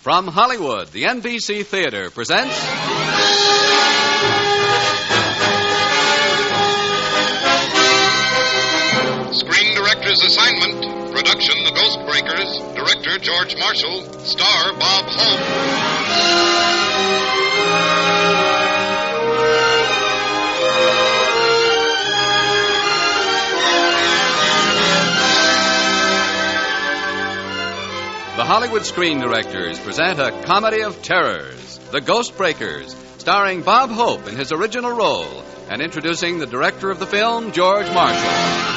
From Hollywood, the NBC Theater presents... Screen Director's Assignment. Production, The Ghost Breakers. Director, George Marshall. Star, Bob Hope. The Hollywood Screen Directors present a comedy of terrors, The Ghost Breakers, starring Bob Hope in his original role, and introducing the director of the film, George Marshall.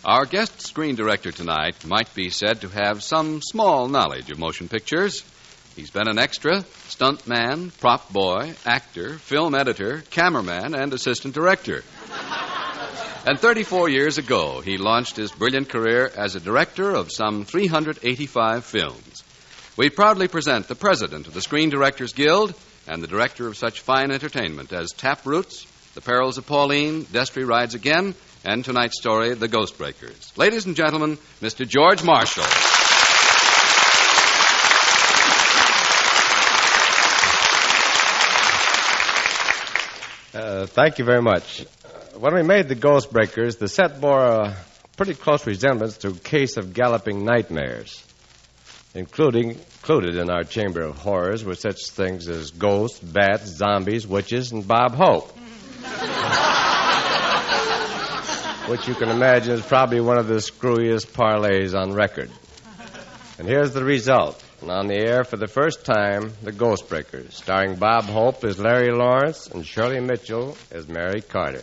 Our guest screen director tonight might be said to have some small knowledge of motion pictures. He's been an extra, stunt man, prop boy, actor, film editor, cameraman, and assistant director. And 34 years ago, he launched his brilliant career as a director of some 385 films. We proudly present the president of the Screen Directors Guild and the director of such fine entertainment as Taproots, The Perils of Pauline, Destry Rides Again, and tonight's story, The Ghost Breakers. Ladies and gentlemen, Mr. George Marshall. Thank you very much. When we made The Ghost Breakers, the set bore a pretty close resemblance to a case of galloping nightmares. Included in our chamber of horrors were such things as ghosts, bats, zombies, witches, and Bob Hope. Which you can imagine is probably one of the screwiest parlays on record. And here's the result. And on the air for the first time, The Ghost Breakers, starring Bob Hope as Larry Lawrence and Shirley Mitchell as Mary Carter.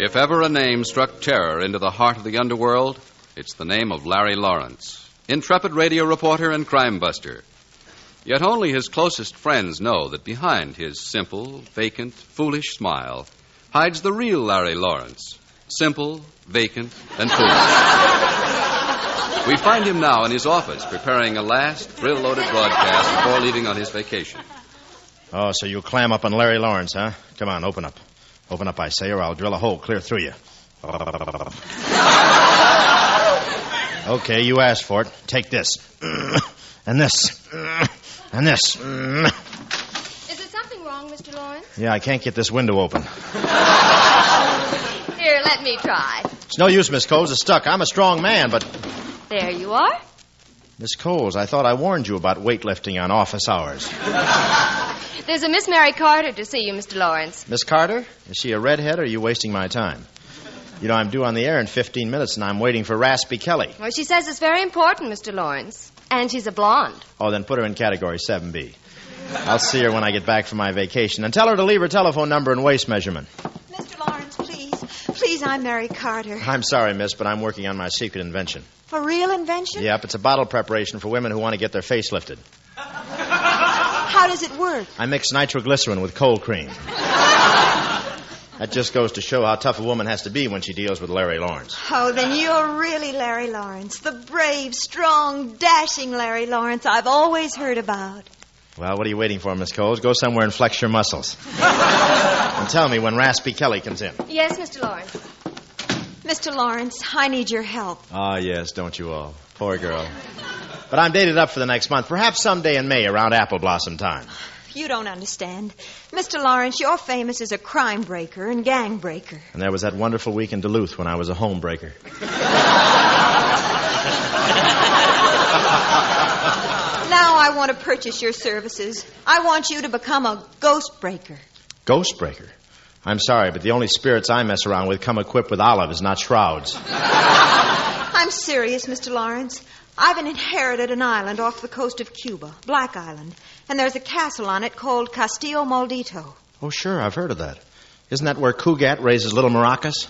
If ever a name struck terror into the heart of the underworld, it's the name of Larry Lawrence, intrepid radio reporter and crime buster. Yet only his closest friends know that behind his simple, vacant, foolish smile hides the real Larry Lawrence, simple, vacant, and foolish. We find him now in his office preparing a last thrill-loaded broadcast before leaving on his vacation. Oh, so you'll clam up on Larry Lawrence, huh? Come on, open up. Open up, I say, or I'll drill a hole clear through you. Okay, you asked for it. Take this. And this. And this. Is there something wrong, Mr. Lawrence? Yeah, I can't get this window open. Here, let me try. It's no use, Miss Coles. It's stuck. I'm a strong man, but... There you are. Miss Coles, I thought I warned you about weightlifting on office hours. There's a Miss Mary Carter to see you, Mr. Lawrence. Miss Carter? Is she a redhead, or are you wasting my time? You know, I'm due on the air in 15 minutes, and I'm waiting for Raspy Kelly. Well, she says it's very important, Mr. Lawrence. And she's a blonde. Oh, then put her in category 7B. I'll see her when I get back from my vacation. And tell her to leave her telephone number and waist measurement. Mr. Lawrence, please. Please, I'm Mary Carter. I'm sorry, miss, but I'm working on my secret invention. For real invention? Yep, it's a bottle preparation for women who want to get their face lifted. How does it work? I mix nitroglycerin with cold cream. That just goes to show how tough a woman has to be when she deals with Larry Lawrence. Oh, then you're really Larry Lawrence. The brave, strong, dashing Larry Lawrence I've always heard about. Well, what are you waiting for, Miss Coles? Go somewhere and flex your muscles. And tell me when Raspy Kelly comes in. Yes, Mr. Lawrence. Mr. Lawrence, I need your help. Ah, yes, don't you all. Poor girl. But I'm dated up for the next month, perhaps someday in May around apple blossom time. You don't understand. Mr. Lawrence, you're famous as a crime breaker and gang breaker. And there was that wonderful week in Duluth when I was a home breaker. Now I want to purchase your services. I want you to become a ghost breaker. Ghost breaker? I'm sorry, but the only spirits I mess around with come equipped with olives, not shrouds. I'm serious, Mr. Lawrence. I've inherited an island off the coast of Cuba, Black Island, and there's a castle on it called Castillo Maldito. Oh, sure, I've heard of that. Isn't that where Cugat raises little maracas?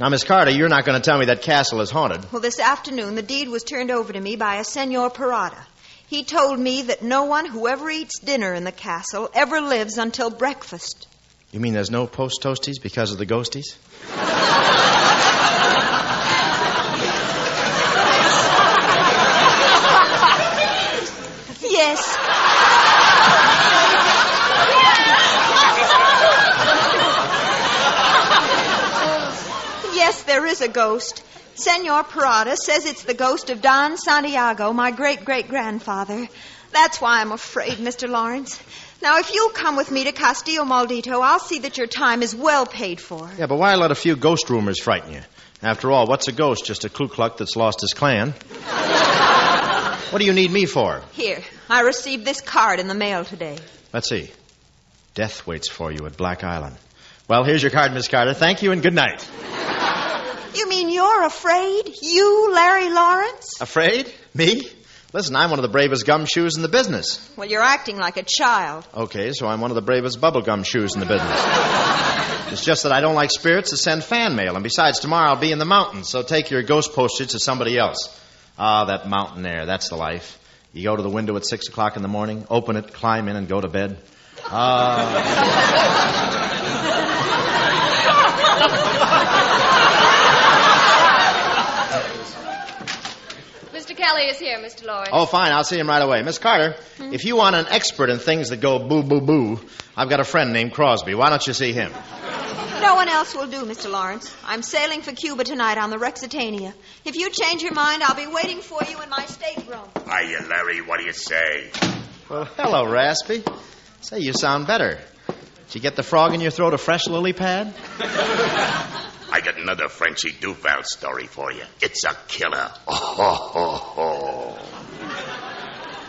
Now, Miss Carter, you're not going to tell me that castle is haunted. Well, this afternoon, the deed was turned over to me by a Senor Parada. He told me that no one who ever eats dinner in the castle ever lives until breakfast. You mean there's no post-toasties because of the ghosties? Yes. Yes, there is a ghost. Senor Parada says it's the ghost of Don Santiago, my great-great-grandfather. That's why I'm afraid, Mr. Lawrence. Now, if you'll come with me to Castillo Maldito, I'll see that your time is well paid for. Yeah, but why let a few ghost rumors frighten you? After all, what's a ghost? Just a Ku Klux that's lost his clan. What do you need me for? Here, I received this card in the mail today. Let's see. Death waits for you at Black Island. Well, here's your card, Miss Carter. Thank you and good night. You mean you're afraid? You, Larry Lawrence? Afraid? Me? Listen, I'm one of the bravest gumshoes in the business. Well, you're acting like a child. Okay, so I'm one of the bravest bubblegum shoes in the business. It's just that I don't like spirits to send fan mail, and besides, tomorrow I'll be in the mountains, so take your ghost postage to somebody else. Ah, that mountain air, that's the life. You go to the window at 6 o'clock in the morning, open it, climb in, and go to bed. Mr. Kelly is here, Mr. Lawrence. Oh, fine. I'll see him right away. Miss Carter, if you want an expert in things that go boo-boo-boo, I've got a friend named Crosby. Why don't you see him? No one else will do, Mr. Lawrence. I'm sailing for Cuba tonight on the Rexitania. If you change your mind, I'll be waiting for you in my stateroom. Hiya, Larry. What do you say? Well, hello, Raspy. Say, you sound better. Did you get the frog in your throat a fresh lily pad? I got another Frenchy Duval story for you. It's a killer. Oh.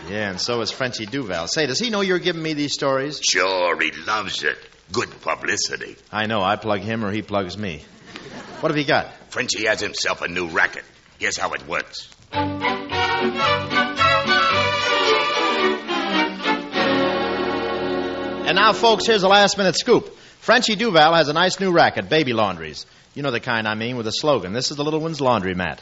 Yeah, and so is Frenchy Duval. Say, does he know you're giving me these stories? Sure, he loves it. Good publicity. I know. I plug him or he plugs me. What have you got? Frenchy has himself a new racket. Here's how it works. And now, folks, here's a last-minute scoop. Frenchy Duval has a nice new racket, Baby Laundries. You know the kind I mean, with a slogan. This is the little one's laundromat.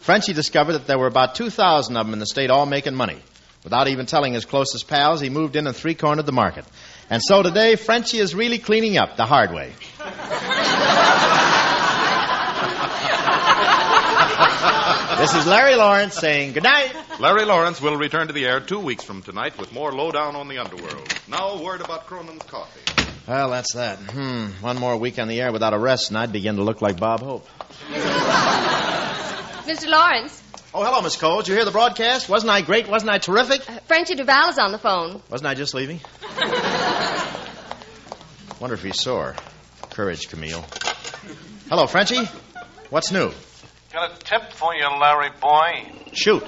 Frenchy discovered that there were about 2,000 of them in the state, all making money. Without even telling his closest pals, he moved in and three-cornered the market. And so today, Frenchy is really cleaning up the hard way. This is Larry Lawrence saying good night. Larry Lawrence will return to the air 2 weeks from tonight with more lowdown on the underworld. Now, a word about Cronin's Coffee. Well, that's that. One more week on the air without a rest, and I'd begin to look like Bob Hope. Mr. Lawrence. Oh, hello, Miss Cole. Did you hear the broadcast? Wasn't I great? Wasn't I terrific? Frenchy Duval is on the phone. Wasn't I just leaving? Wonder if he's sore. Courage, Camille. Hello, Frenchy. What's new? Got a tip for you, Larry boy. Shoot.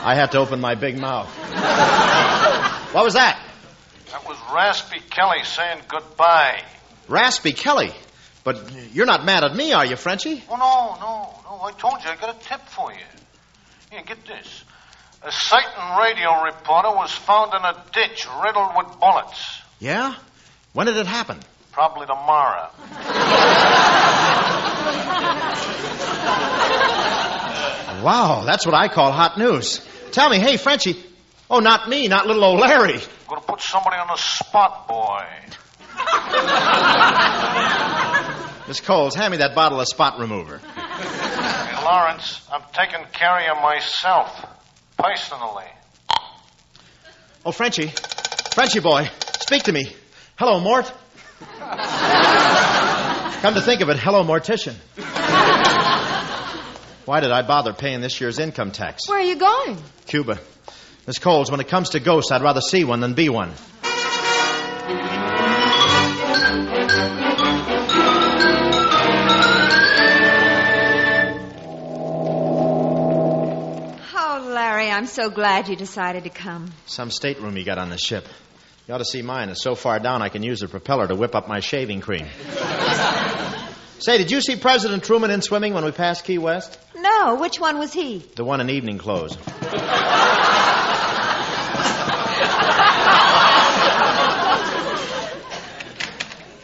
I had to open my big mouth. What was that? That was Raspy Kelly saying goodbye. Raspy Kelly? But you're not mad at me, are you, Frenchy? Oh, no. I told you I got a tip for you. Here, get this. A Satan radio reporter was found in a ditch riddled with bullets. Yeah? When did it happen? Probably tomorrow. Wow, that's what I call hot news. Tell me, hey, Frenchy. Oh, not me, not little old Larry. I'm going to put somebody on the spot, boy. Miss Coles, hand me that bottle of spot remover. Hey, Lawrence, I'm taking care of myself. Personally. Oh, Frenchy. Frenchy boy, speak to me. Hello, Mort. Come to think of it, hello, mortician. Why did I bother paying this year's income tax? Where are you going? Cuba. Miss Coles, when it comes to ghosts, I'd rather see one than be one. Oh, Larry, I'm so glad you decided to come. Some stateroom you got on the ship. You ought to see mine. It's so far down I can use the propeller to whip up my shaving cream. Say, did you see President Truman in swimming when we passed Key West? No, which one was he? The one in evening clothes.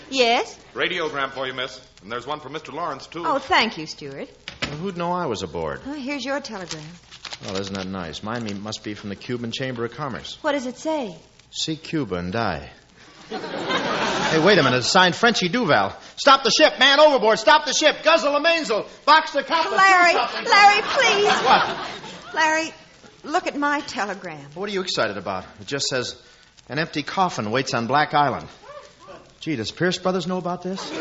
Yes? Radiogram for you, miss. And there's one for Mr. Lawrence, too. Oh, thank you, Stuart. Well, who'd know I was aboard? Oh, here's your telegram. Well, isn't that nice? Mine must be from the Cuban Chamber of Commerce. What does it say? See Cuba and die. Hey, wait a minute. It's signed Frenchy Duval. Stop the ship. Man overboard. Stop the ship. Guzzle the mainsail. Box the compass. Larry, please. What? Larry, look at my telegram. What are you excited about? It just says, an empty coffin waits on Black Island. Gee, does Pierce Brothers know about this?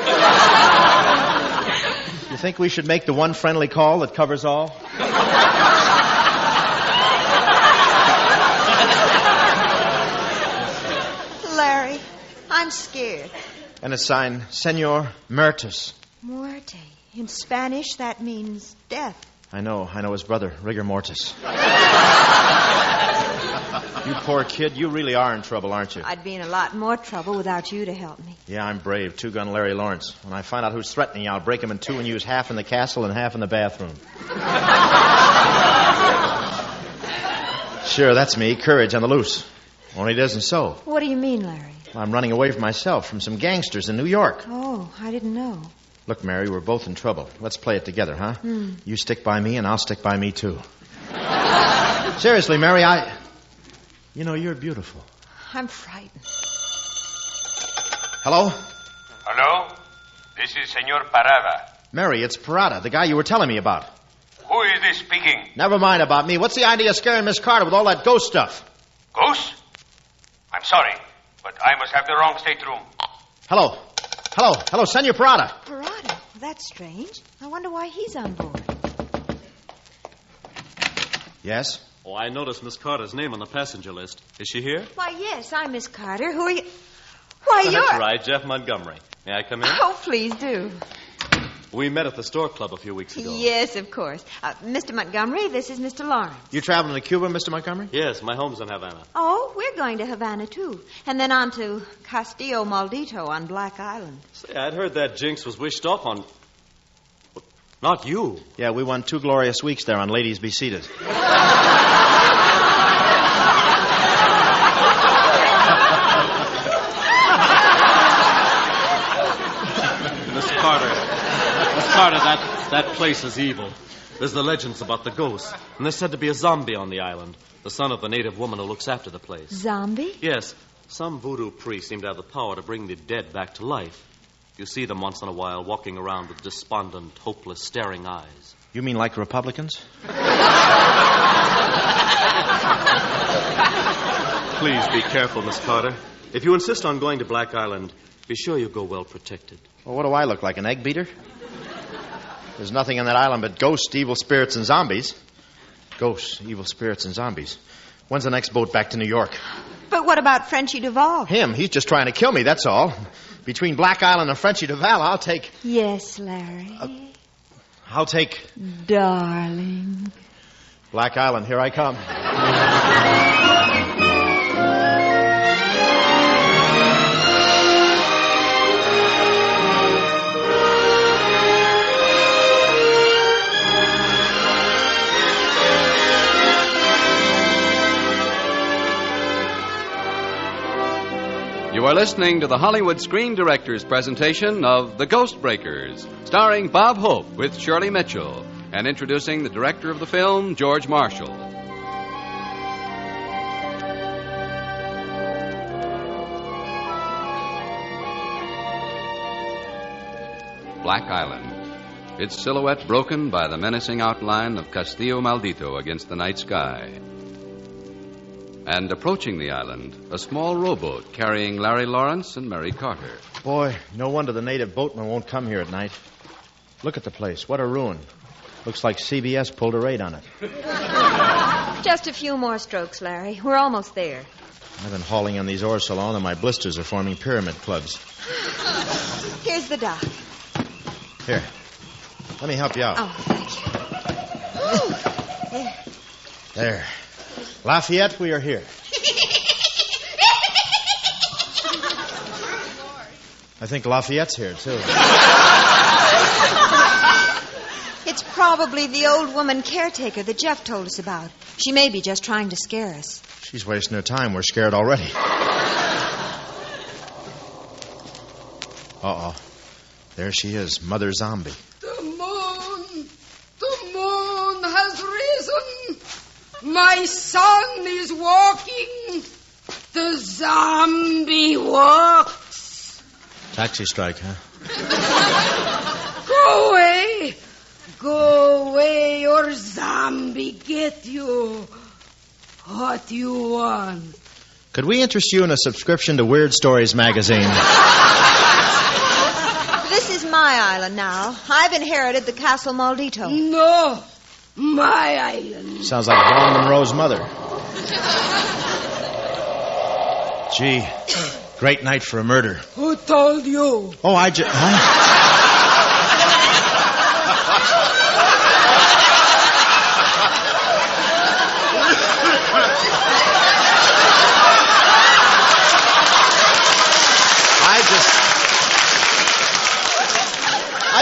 You think we should make the one friendly call that covers all? Larry, I'm scared. And it's signed, Senor Muertes. Muerte. In Spanish, that means death. I know his brother, Rigor Mortis. You poor kid, you really are in trouble, aren't you? I'd be in a lot more trouble without you to help me. Yeah, I'm brave. Two-gun Larry Lawrence. When I find out who's threatening you, I'll break him in two and use half in the castle and half in the bathroom. Sure, that's me. Courage on the loose. Only it isn't so. What do you mean, Larry? I'm running away from myself, from some gangsters in New York. Oh, I didn't know. Look, Mary, we're both in trouble. Let's play it together, huh? You stick by me, and I'll stick by me, too. Seriously, Mary, You know, you're beautiful. I'm frightened. Hello? Hello? This is Senor Parada. Mary, it's Parada, the guy you were telling me about. Who is this speaking? Never mind about me. What's the idea of scaring Miss Carter with all that ghost stuff? Ghost? I'm sorry, but I must have the wrong stateroom. Hello, Senor Parada. Parada? Well, that's strange. I wonder why he's on board. Yes? Oh, I noticed Miss Carter's name on the passenger list. Is she here? Why, yes, I'm Miss Carter. Who are you? Why, you're... That's right, Jeff Montgomery. May I come in? Oh, please do. We met at the store club a few weeks ago. Yes, of course. Mr. Montgomery, this is Mr. Lawrence. You traveling to Cuba, Mr. Montgomery? Yes, my home's in Havana. Oh, we're going to Havana, too. And then on to Castillo Maldito on Black Island. Say, I'd heard that jinx was wished off on... Not you. Yeah, we won 2 glorious weeks there on Ladies Be Seated. Miss Carter, that place is evil. There's the legends about the ghosts, and there's said to be a zombie on the island, the son of the native woman who looks after the place. Zombie? Yes. Some voodoo priests seem to have the power to bring the dead back to life. You see them once in a while walking around with despondent, hopeless, staring eyes. You mean like Republicans? Please be careful, Miss Carter. If you insist on going to Black Island, be sure you go well protected. Well, what do I look like, an egg beater? There's nothing on that island but ghosts, evil spirits, and zombies. Ghosts, evil spirits, and zombies. When's the next boat back to New York? But what about Frenchy Duval? Him. He's just trying to kill me, that's all. Between Black Island and Frenchy Duval, I'll take... Yes, Larry. I'll take... Darling. Black Island, here I come. You are listening to the Hollywood Screen Directors presentation of The Ghost Breakers, starring Bob Hope with Shirley Mitchell, and introducing the director of the film, George Marshall. Black Island, its silhouette broken by the menacing outline of Castillo Maldito against the night sky. And approaching the island, a small rowboat carrying Larry Lawrence and Mary Carter. Boy, no wonder the native boatmen won't come here at night. Look at the place. What a ruin. Looks like CBS pulled a raid on it. Just a few more strokes, Larry. We're almost there. I've been hauling on these oars so long that my blisters are forming pyramid clubs. Here's the dock. Here. Let me help you out. Oh, thank you. There. Lafayette, we are here. I think Lafayette's here, too. It's probably the old woman caretaker that Jeff told us about. She may be just trying to scare us. She's wasting her time. We're scared already. Uh-oh. There she is, Mother Zombie. The moon has risen. My son is walking. The zombie walks. Taxi strike, huh? Go away. Go away or zombie get you. What you want? Could we interest you in a subscription to Weird Stories magazine? This is my island now. I've inherited the Castle Maldito. No, my island. Sounds like Vaughn Monroe's mother. Gee, great night for a murder. Who told you? Oh, I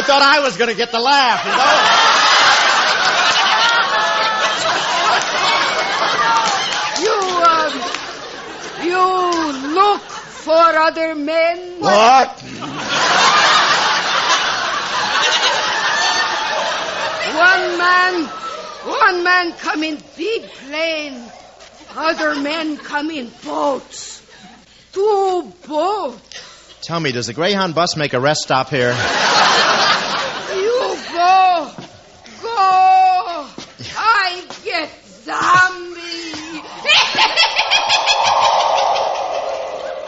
thought I was going to get the laugh, you know? You look for other men? What? One man come in big plane. Other men come in boats. 2 boats. Tell me, does the Greyhound bus make a rest stop here? You go. I get zombie.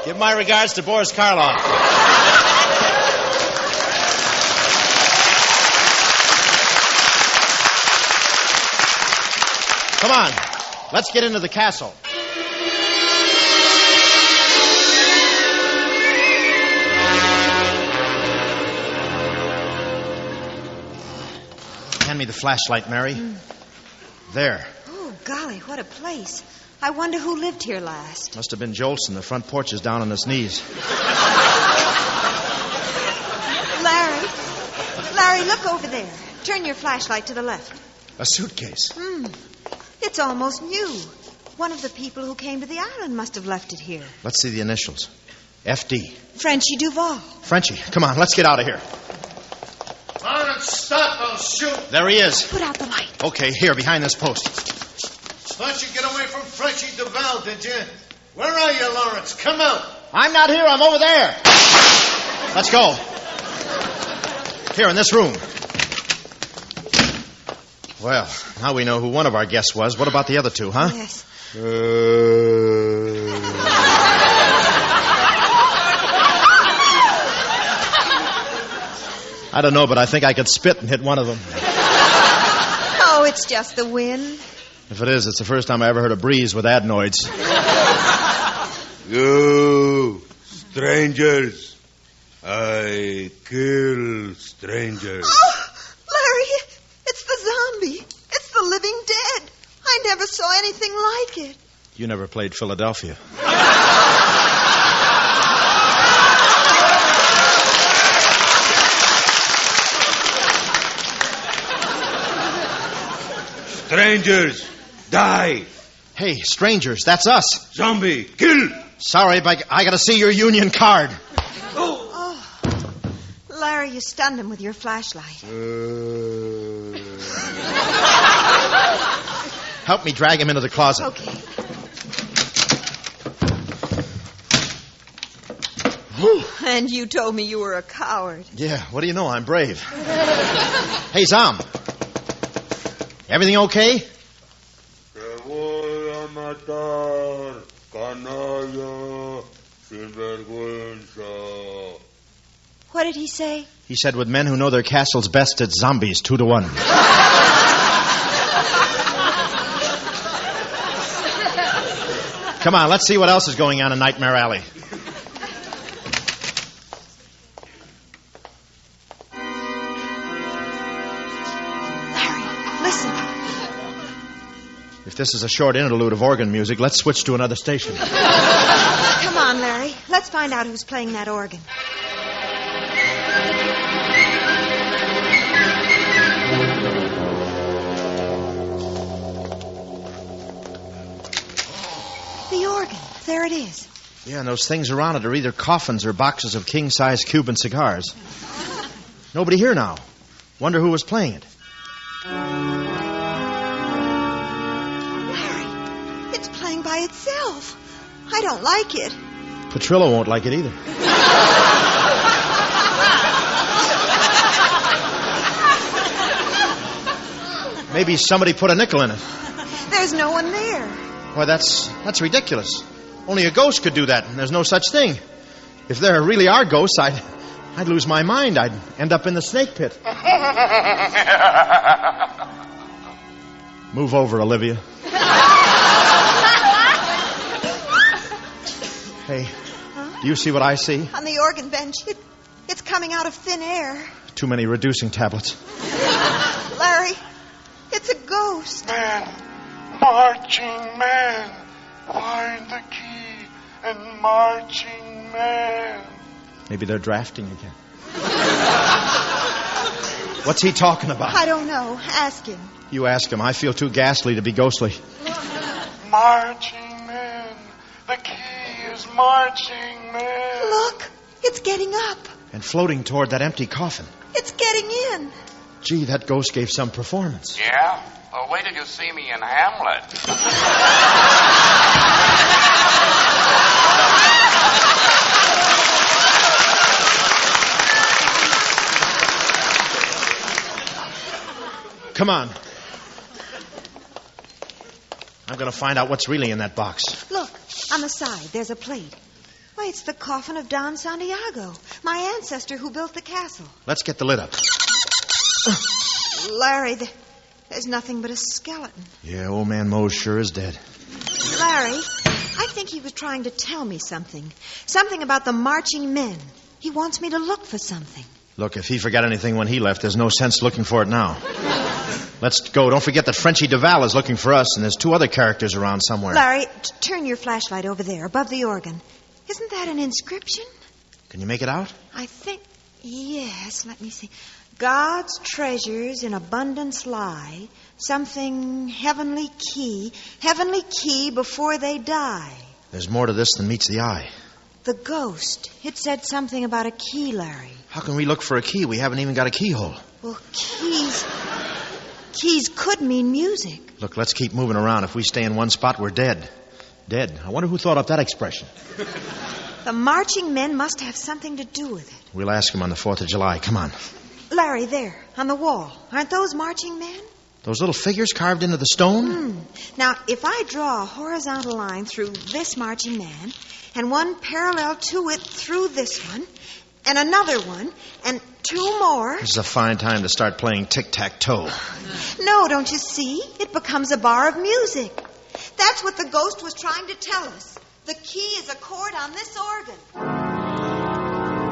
Give my regards to Boris Karloff. Come on, let's get into the castle. Hand me the flashlight, Mary. There. Oh, golly, what a place. I wonder who lived here last. Must have been Jolson. The front porch is down on its knees. Larry, look over there. Turn your flashlight to the left. A suitcase. It's almost new. One of the people who came to the island must have left it here. Let's see the initials. FD. Frenchie Duval. Frenchie, come on, let's get out of here. Lawrence, stop, I'll shoot. There he is. Put out the light. Okay, here, behind this post. Thought you'd get away from Frenchie Duval, did you? Where are you, Lawrence? Come out. I'm not here, I'm over there. Let's go. Here, in this room. Well, now we know who one of our guests was. What about the other two, huh? Yes. I don't know, but I think I could spit and hit one of them. Oh, it's just the wind. If it is, it's the first time I ever heard a breeze with adenoids. You strangers. I kill strangers. Oh, Larry, it's the zombie. It's the living dead. I never saw anything like it. You never played Philadelphia. Strangers, die. Hey, strangers, that's us. Zombie, kill. Sorry, but I gotta see your union card. Oh, Larry, you stunned him with your flashlight. Help me drag him into the closet. Okay. And you told me you were a coward. Yeah, what do you know? I'm brave. Hey, Zom. Everything okay? Te voy a matar, canalla, sinvergüenza. What did he say? He said, with men who know their castles best, it's zombies 2-1. Come on, let's see what else is going on in Nightmare Alley. If this is a short interlude of organ music, let's switch to another station. Come on, Larry. Let's find out who's playing that organ. The organ. There it is. Yeah, and those things around it are either coffins or boxes of king-size Cuban cigars. Nobody here now. Wonder who was playing it. Larry, it's playing by itself. I don't like it. Petrillo won't like it either. Maybe somebody put a nickel in it. There's no one there. Why, that's ridiculous. Only a ghost could do that, and there's no such thing. If there really are ghosts, I'd lose my mind. I'd end up in the snake pit. Move over, Olivia. Hey, do you see what I see? On the organ bench. It's coming out of thin air. Too many reducing tablets. Larry, it's a ghost. Man, marching man, find the key and marching man. Maybe they're drafting again. What's he talking about? I don't know. Ask him. You ask him. I feel too ghastly to be ghostly. Marching man, the key is marching man. Look, it's getting up. And floating toward that empty coffin. It's getting in. Gee, that ghost gave some performance. Yeah? Well, wait till you see me in Hamlet. Come on. I'm going to find out what's really in that box. Look, on the side, there's a plate. Why, it's the coffin of Don Santiago, my ancestor who built the castle. Let's get the lid up. Larry, there's nothing but a skeleton. Yeah, old man Mose sure is dead. Larry, I think he was trying to tell me something. Something about the marching men. He wants me to look for something. Look, if he forgot anything when he left, there's no sense looking for it now. Let's go. Don't forget that Frenchie Duval is looking for us, and there's 2 other characters around somewhere. Larry, turn your flashlight over there, above the organ. Isn't that an inscription? Can you make it out? I think, yes, let me see. God's treasures in abundance lie, something heavenly key before they die. There's more to this than meets the eye. The ghost, it said something about a key, Larry. How can we look for a key? We haven't even got a keyhole. Well, keys could mean music. Look, let's keep moving around. If we stay in one spot, we're dead. Dead. I wonder who thought up that expression. The marching men must have something to do with it. We'll ask him on the 4th of July. Come on. Larry, there, on the wall. Aren't those marching men? Those little figures carved into the stone? Now, if I draw a horizontal line through this marching man, and one parallel to it through this one, and another one, and 2 more... This is a fine time to start playing tic-tac-toe. No, don't you see? It becomes a bar of music. That's what the ghost was trying to tell us. The key is a chord on this organ.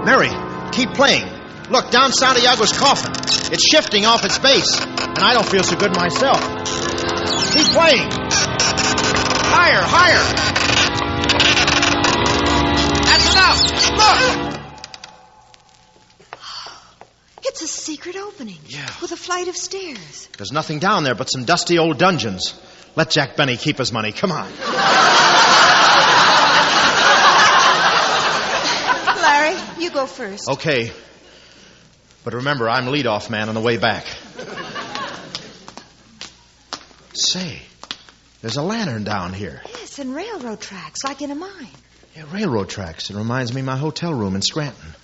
Mary, keep playing. Look, down Santiago's coffin. It's shifting off its base, and I don't feel so good myself. Keep playing. Higher, higher. That's enough. Look. It's a secret opening. Yeah. With a flight of stairs. There's nothing down there but some dusty old dungeons. Let Jack Benny keep his money. Come on. Larry, you go first. Okay. But remember, I'm leadoff man on the way back. Say, there's a lantern down here. Yes, and railroad tracks, like in a mine. Yeah, railroad tracks. It reminds me of my hotel room in Scranton.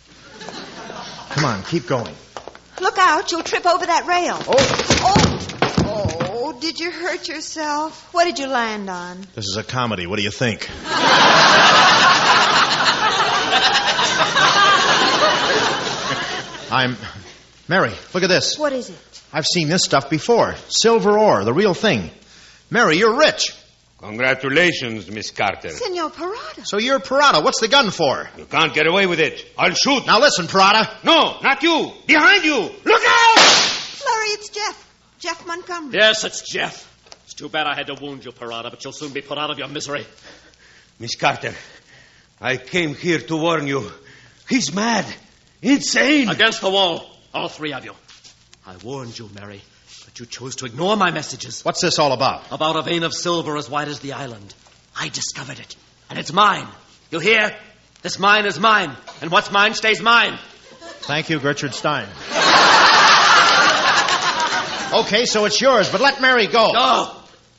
Come on, keep going. Look out, you'll trip over that rail. Oh, did you hurt yourself? What did you land on? This is a comedy. What do you think? Mary, look at this. What is it? I've seen this stuff before. Silver ore, the real thing. Mary, you're rich. Congratulations, Miss Carter. Senor Parada. So you're Parada. What's the gun for? You can't get away with it. I'll shoot. Now listen, Parada. No, not you. Behind you. Look out! Larry, it's Jeff. Jeff Montgomery. Yes, it's Jeff. It's too bad I had to wound you, Parada, but you'll soon be put out of your misery. Miss Carter, I came here to warn you. He's mad. Insane. Against the wall, all 3 of you. I warned you, Mary, but you chose to ignore my messages. What's this all about? About a vein of silver as wide as the island. I discovered it, and it's mine. You hear? This mine is mine, and what's mine stays mine. Thank you, Gertrude Stein. Okay, so it's yours, but let Mary go. No!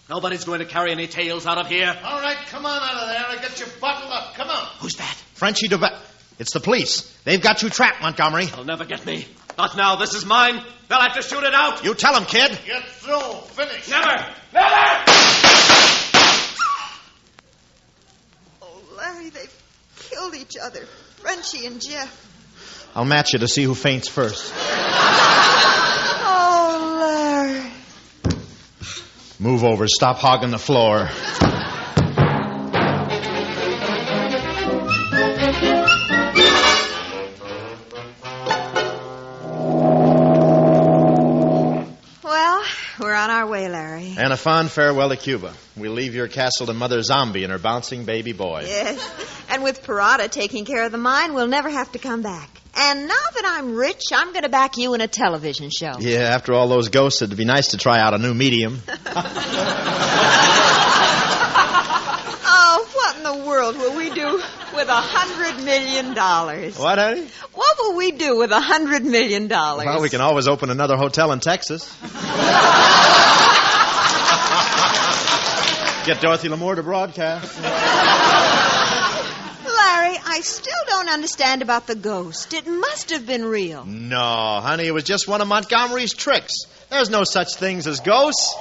Nobody's going to carry any tales out of here. All right, come on out of there. I got you bottled up. Come on. Who's that? Frenchie Duval. It's the police. They've got you trapped, Montgomery. They'll never get me. Not now. This is mine. They'll have to shoot it out. You tell them, kid. Get through. Finish. Never! Never! Oh, Larry, they've killed each other. Frenchie and Jeff. I'll match you to see who faints first. Oh, Larry. Move over. Stop hogging the floor. Well, we're on our way, Larry. And a fond farewell to Cuba. We'll leave your castle to Mother Zombie and her bouncing baby boy. Yes. And with Parada taking care of the mine, we'll never have to come back. And now that I'm rich, I'm going to back you in a television show. Yeah, after all those ghosts, it'd be nice to try out a new medium. Oh, what in the world will we do with $100 million? What, honey? What will we do with $100 million? Well, we can always open another hotel in Texas. Get Dorothy Lamour to broadcast. Larry, I still don't understand about the ghost. It must have been real. No, honey, it was just one of Montgomery's tricks. There's no such things as ghosts.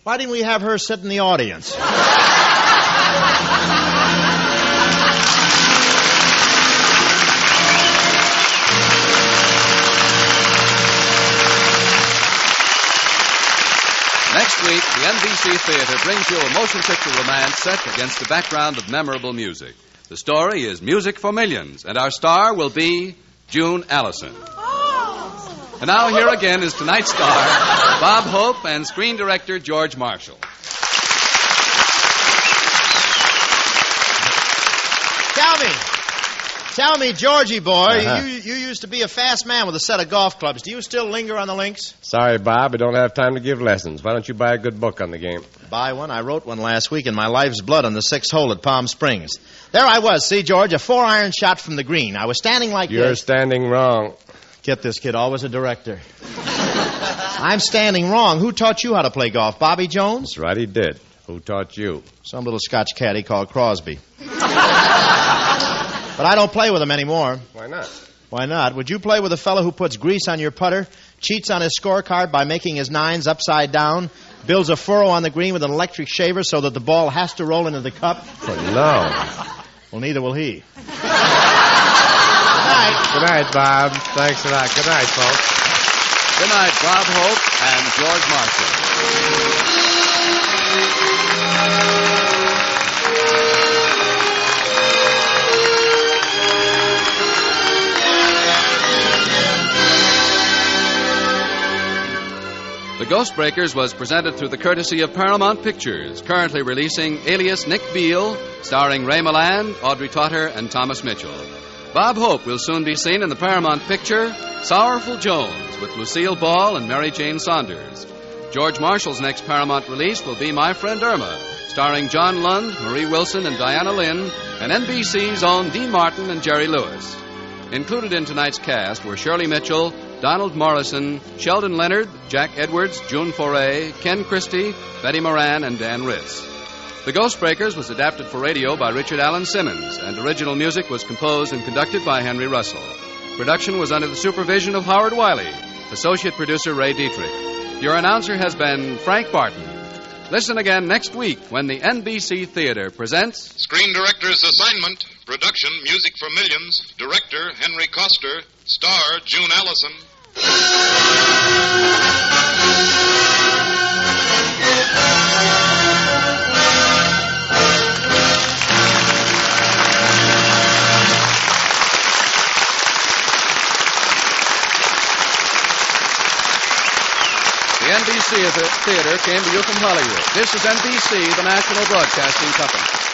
Why didn't we have her sit in the audience? Next week, the NBC Theater brings you a motion picture romance set against a background of memorable music. The story is Music for Millions, and our star will be June Allison. And now here again is tonight's star, Bob Hope, and screen director George Marshall. Tell me, Georgie boy, you used to be a fast man with a set of golf clubs. Do you still linger on the links? Sorry, Bob, I don't have time to give lessons. Why don't you buy a good book on the game? Buy one? I wrote one last week in my life's blood on the 6th hole at Palm Springs. There I was, see, George, a 4-iron shot from the green. I was standing like You're this. standing wrong. Get this, kid, always a director. I'm standing wrong. Who taught you how to play golf? Bobby Jones? That's right, he did. Who taught you? Some little Scotch caddy called Crosby. But I don't play with him anymore. Why not? Why not? Would you play with a fellow who puts grease on your putter, cheats on his scorecard by making his nines upside down, builds a furrow on the green with an electric shaver so that the ball has to roll into the cup? Oh, no. Well, neither will he. Good night, Bob. Thanks a lot. Good night, folks. Good night, Bob Hope and George Marshall. The Ghostbreakers was presented through the courtesy of Paramount Pictures, currently releasing Alias Nick Beale, starring Ray Milland, Audrey Totter, and Thomas Mitchell. Bob Hope will soon be seen in the Paramount picture Sorrowful Jones with Lucille Ball and Mary Jane Saunders. George Marshall's next Paramount release will be My Friend Irma, starring John Lund, Marie Wilson, and Diana Lynn, and NBC's own Dean Martin and Jerry Lewis. Included in tonight's cast were Shirley Mitchell, Donald Morrison, Sheldon Leonard, Jack Edwards, June Foray, Ken Christie, Betty Moran, and Dan Ritz. The Ghostbreakers was adapted for radio by Richard Allen Simmons, and original music was composed and conducted by Henry Russell. Production was under the supervision of Howard Wiley, associate producer Ray Dietrich. Your announcer has been Frank Barton. Listen again next week when the NBC Theater presents Screen Director's Assignment, Production Music for Millions, Director Henry Coster, Star June Allison. The NBC Theater came to you from Hollywood. This is NBC, the national broadcasting company.